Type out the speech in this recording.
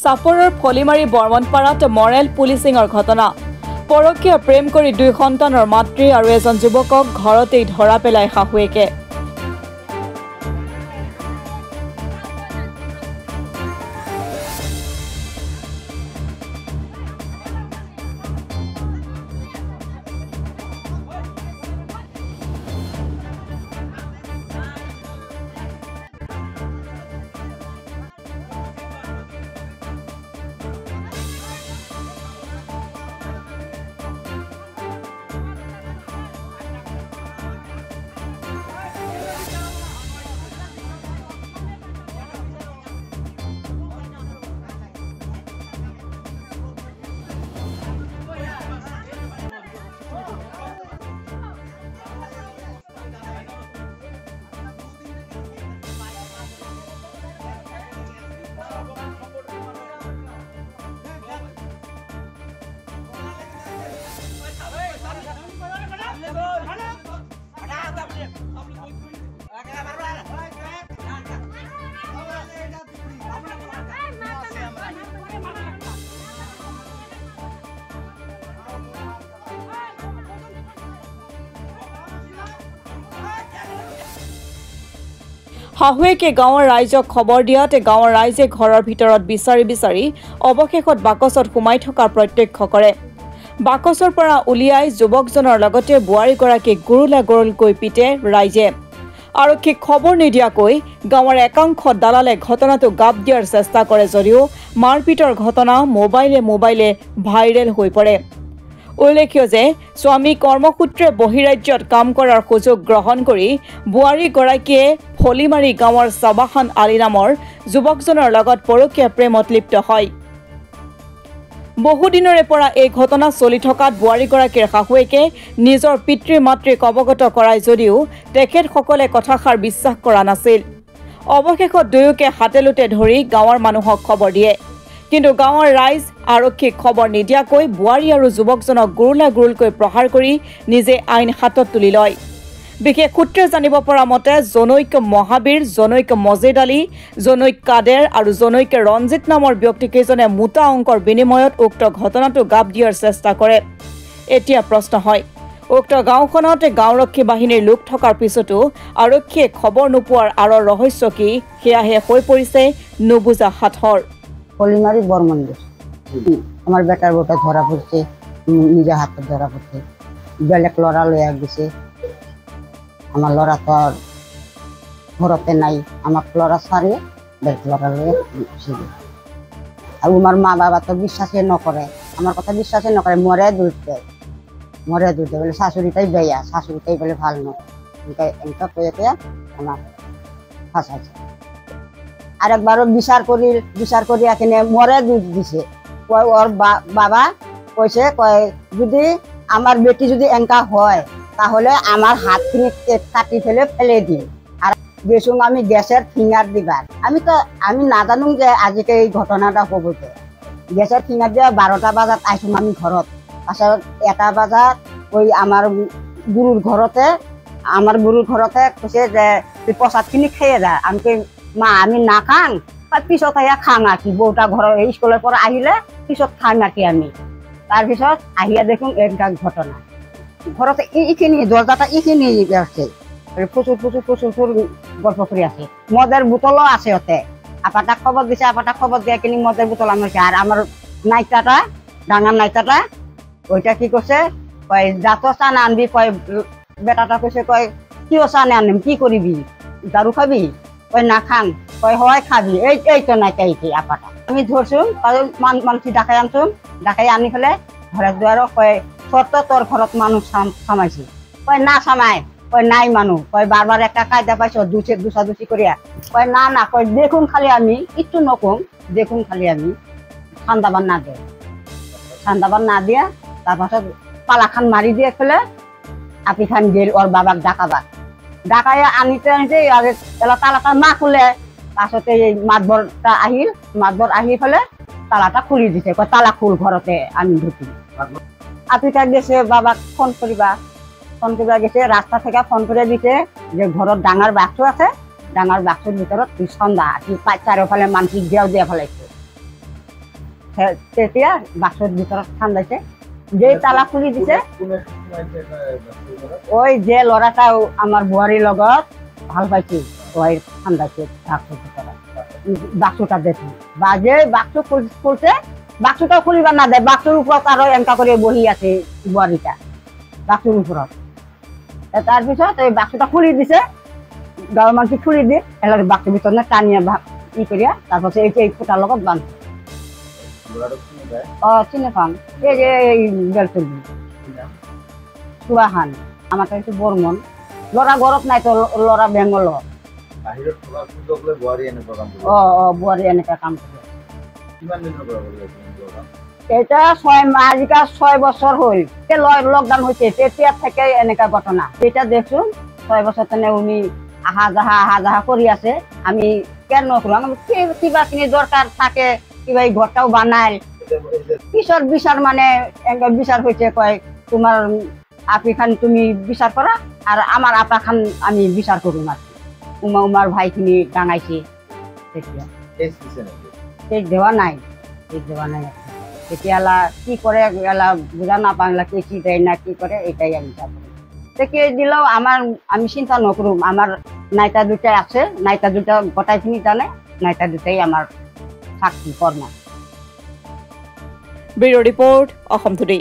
চাপৰৰ Falimari বৰ্মনপাৰাত Morrell পুলিচিঙৰ ঘটনা। পৰকীয়া প্ৰেম কৰি 2 সন্তানৰ মাতৃ আৰু এজন যুৱকক ঘৰতেই ধৰা পেলাই শাহুৱেকে। শাহুৱেকে গাঁৱৰ ৰাইজক খবৰ দিয়াতে গাঁৱৰ ৰাইজে ঘৰৰ ভিতৰত বিচাৰি অৱশেষত বাকচত সোমাই থকা প্ৰত্যক্ষ কৰে। বাকচৰ পৰা উলিয়াই যুৱকজনৰ লগতে বোৱাৰীগৰাকীক গুৰুলকৈ পিটে ৰাইজে। আৰক্ষীক খবৰ নিদিয়াকৈ গাঁৱৰ একাংশ দালালে ঘটনাটো গাপ দিয়াৰ চেষ্টা কৰে যদিও মাৰপিটৰ ঘটনা মোবাইলে ভাইৰেল হৈ পৰে। উল্লেখ্য যে স্বামী কৰ্মসূত্ৰে বহিৰাজ্যত কাম কৰাৰ সুযোগ গ্ৰহণ কৰি বোৱাৰীগৰাকীয়ে ফলিমাৰী গাঁৱৰ চাবাহান আলী নামৰ যুৱকজনৰ লগত পৰকীয়া প্ৰেমত লিপ্ত হয়। বহুদিনৰে পৰা এই ঘটনা চলি থকাত বোৱাৰীগৰাকীৰ শাহুৱেকে নিজৰ পিতৃ মাতৃক অৱগত কৰায় যদিও তেখেতসকলে কথাষাৰ বিশ্বাস কৰা নাছিল। অৱশেষত দুয়োকে হাতেলোতে ধৰি গাঁৱৰ মানুহক খবৰ দিয়ে। কিন্তু গাঁৱৰ ৰাইজ আৰক্ষীক খবৰ নিদিয়াকৈ বোৱাৰী আৰু যুৱকজনক গুৰুলকৈ প্ৰহাৰ কৰি নিজে আইন হাতত তুলি লয়। বিশেষ সূত্ৰে জানিব পৰা মতে জনৈক মহাবীৰ, জনৈক মজিদ আলী, জনৈক কাদেৰ আৰু জনৈক ৰঞ্জিত নামৰ ব্যক্তিকেইজনে মোটা অংকৰ বিনিময়ত উক্ত ঘটনাটো গাপ দিয়াৰ চেষ্টা কৰে। এতিয়া প্ৰশ্ন হয়, উক্ত গাঁওখনত গাঁওৰক্ষী বাহিনীৰ লোক থকাৰ পিছতো আৰক্ষীয়ে খবৰ নোপোৱাৰ আঁৰৰ ৰহস্য কি, সেয়াহে হৈ পৰিছে নুবুজা সাঁথৰ। ফলিমারি বর্মন্দির আমার বেটার বউটা ধরা পড়ছে, নিজের হাতে ধরা পড়ছে। বেলেগ লড়া লইয়া গেছে, আমার লড়া তো আর ঘরতে নাই, আমার লড়া ছাড়িয়ে বেলেগ লড়া লইয়া গেছে। আর আমার মা বাবা তো বিশ্বাসে নকরে, আমার কথা বিশ্বাসে নকরে, মরে দুধ দেয় বলে শাশুড়িটাই বেয়া, শাশুড়িটাই বলে ভাল নয়, এটা পেয়ে আমার ফাঁসাইছে। আরেকবারও বিচার করি এখানে মরে দুধ দিছে। ওর বাবা কইছে যদি আমার বেটি যদি এঙ্কা হয় তাহলে আমার হাতখিনি কাটি ফেলে দিন, আর বেসুম আমি গ্যাসের ফিঙ্গার দিবার। আমি না জানুম যে আজকে এই ঘটনাটা হবো। গ্যাসের ফিঙ্গার দিয়ে 12টা বাজাত আইসুম আমি ঘরত। পাছত 1টা বাজাত ওই আমার গুরুর ঘরতে কৈছে যে তুই প্রসাদখিনি খেয়ে যা। মা আমি না খাং, পিছত খাং আর কি, বউটা ঘর স্কুলের পর আহিলে পিছত খাং আর কি। আমি তাৰপিছত আহিয়া দেখুন এনেকা ঘটনা। ঘরতে এইখিনি দরজাটা এইখিনি আছে, প্রচুর গল্প করে আছে। মদের বোতলও আছে ওতে। আপাটা খবর দিছে, খবর দিয়ে কিনি মদের বোতল আনছে। আর আমার নাইটাটা, ডাঙার নাইটাটা, ওইটা কি করছে, যাতো চান আনবি, বেটাটা কৈছে কিয় চান আনিম, কি করবি, দারু খাবি, না খাং, হয় খাবি, এই তো নাই তাইকে আপাটা। আমি ধরছুম, মানুষ ডাকাই আনি ফেলে ঘরে দুয়ার সত্য তোর ঘরত মানুষ সামাইছি, না সামাই, নাই মানুষ, বারবার একটা কায়দা পাইছ দুষাদুষি করিয়া, না দেখুন খালি আমি একটু নকম, দেখুন খালি আমি ঠান্ডাবার না দিয়া তারপর পালাখান মারি দিয়ে ফেলে আপি খান গেল ওর বাবাক ডাকাইয়া আনিতে এলা তালাটা না খুলে, পাছতে মাতবরটা আহি ফেলে তালাটা খুলি দিছে, তালা খুল ঘরতে আমি ঢুকি। আপিটা গেছে বাবাক ফোন করিবা গেছে, রাস্তা থেকে ফোন করে দিছে যে ঘরত ডাঙার বাক্স আছে, ডাঙার বাক্সের ভিতৰত সন্ধ্যা চাৰিওফালে মানসিক দিয়াও দিয়া ফেলাইছে। তেতিয়া বাক্সৰ ভিতৰত ঠান্দাইছে যে তালা খুলি দিছে ওই যে ল'ৰাটা আমাৰ বোৱাৰীৰ লগত ভাল পাইছিল ওই ঠান্দাইছে বাক্সৰ ভিতৰত বাক্সটা দেখি বা যে বাক্স খুলছে বাক্সটা খুলিব না দে বাক্সৰ ওপৰত আৰু এনেকা কৰি বহি আছে বোৱাৰীটা বাক্সৰ ওপৰত তাৰপিছত এই বাক্সটা খুলি দিছে গাঁৱৰ মানুহ খুলি দি এলাৰ বাক্সৰ ভিতৰত টানিয়া ই কৰিয়া তাৰপাছত এই ফুটাৰ লগত বান্ধে চিনি পাম এই যে এই বেলচুল চুৱাহান আমাৰ এইটো বৰ্মন ল'ৰা ঘৰত নাই তো ল'ৰা বেংগলৰ বোৱাৰী এনেকা কাম কৰে এটা 6 মাহ আজিকাল 6 বছৰ হ'ল লকডাউন হৈছে তেতিয়া থেকে এনেকা ঘটনা এতিয়া দেখছোন 6 বছৰ তেনে উনি আহা যাহা কৰি আছে আমি কেন নকৰো কিবা কিনি দৰকাৰ থাকে কিবা এই ঘৰটাও বানাই পিছৰ বিচাৰ মানে এনেকা বিচাৰ হৈছে কয় তোমাৰ আপি খান তুমি বিচাৰ কৰা আৰু আমাৰ আপা খান আমি বিচাৰ কৰিম আৰু উমাৰ ভাইখিনি ডাঙাইছে তেতিয়া দেৱা নাই তেতিয়ালা কি কৰে বুজা নাপাংলা কি দেয় না কি কৰে এটাই আমি জানি কে দিলেও আমি চিন্তা নকৰো আমার নাইটা দুটাই আছে নাইটা দুটা গোটাইখিনি জানে নাইটা দুটাই আমার সাক্ষী কর্ম ব্যুরো রিপোর্ট অসম টুডে।